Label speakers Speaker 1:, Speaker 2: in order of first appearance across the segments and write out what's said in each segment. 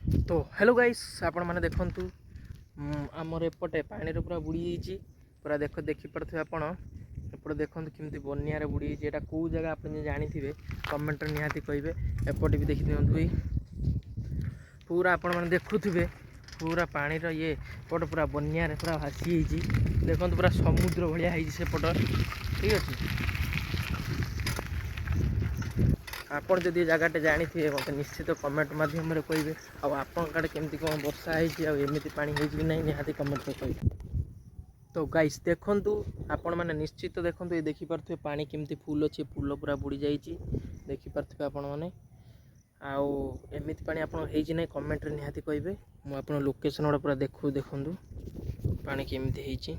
Speaker 1: तो hello guys आपण मैंने देखु आमर एपटे पानी पूरा बुड़ी जाइए पूरा देखिपे आपण एपटे देखो केमती बनिया बुड़ी यहाँ कौ जगह आप जानी कमेंट निहाती कहे एपटे भी देखी दिखाई पूरा आपण मैंने देखुवे पूरा पानी ये पट पूरा बनिया पूरा भासी देखो पूरा समुद्र भाया सेपट ठीक अच्छे आपन जदि जगह जानी मत निश्चित कमेंट मध्यम कहे आपड़े केमती कौन वर्षा होमती पानी कि ना निहाती कमेंट कहे। तो गाइस देखु आपण मैंने निश्चित देखो ये देखिपे पानी केमती फुल अच्छे फुल पूरा बुड़ी जाइए देखिपे आपण मैंने आमती पानी आप ना कमेंट निहाती कहे मुझे लोकेशन गुड़ा पूरा देखु पानी केमती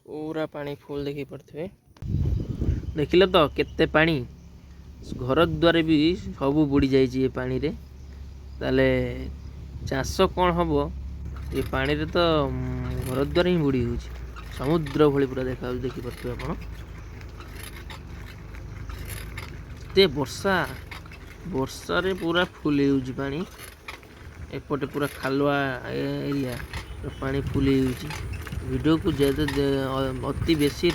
Speaker 1: पूरा पानी फुल देखिपे देखिल तो केते पानी घर द्वार भी सब बुड़ी जाइए पानी रे ताले चाष कौन हम ये पानी रे तो घर द्वार ही बुड़ी हो समुद्र भली पूरा देखा देखिपे आप वर्षा वर्षा रे पूरा फुल हो पानी एपटे पूरा खालुआ एरिया पानी फुल वीडियो को अति बेसी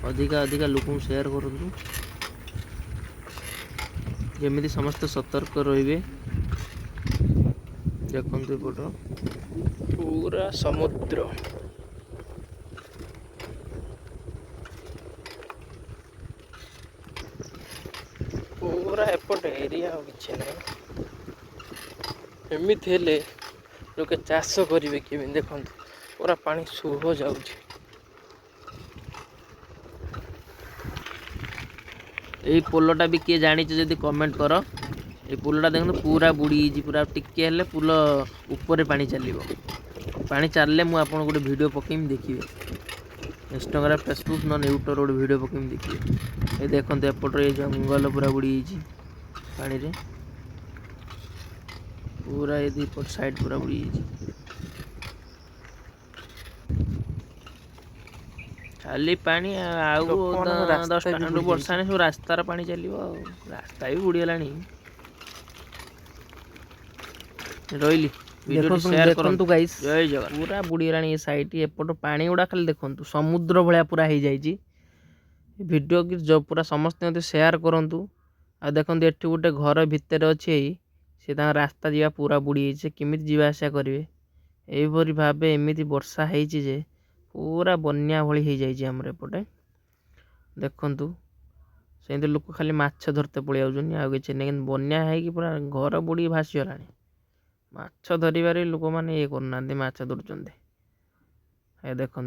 Speaker 1: अधिका अधिका लोक शेयर करूँ जमी समस्त सतर्क रे देखु एपट पूरा समुद्र पूरा एपट एरिया कि ना एमती हेले लोके चाष करेंगे केमी देखु पूरा पानी सुह जाऊँच यही पोलटा भी किए जानी जदि कमेंट कर ये पोलटा देखो पूरा बुड़ी पूरा टिके हेल्ले पुल ऊपर पानी चलो पानी चलले मुझे आपको गोटे वीडियो पकेमी देखिए इंस्टाग्राम फेसबुक न यूट्यूब गोटे वीडियो पकेमी देखिए ये देखो एपटर ये जंगल पूरा बुड़ी पानी रे पूरा ये दीपट साइड पूरा बुड़ी खाली पानी आउ 10 टा वर्षा सब रास्तार पानी चलो रास्ता भी बुड़ीगला रही वीडियो शेयर करंतु गाइस जय जगन्नाथ पूरा बुड़ीगला ये साइड एपट पानी गुड़ा खाली देखो समुद्र भाया पूरा हो जाए वीडियो की जो पूरा समस्त शेयर करूँ आ देखो ये गोटे घर भितर अच्छे सी रास्ता जावा पूरा बुड़ी केमी जावासा करेंगे यहीपरी भाव एमती वर्षा होजे पूरा बन्या भली हो जाए आमर एपटे देखु से लोक खाली माछ धरते पड़े कि बन्या है पूरा घर बुड़ी भासीगला माछ धरवे लोक मैंने ये करना माछ धरुंच देखो।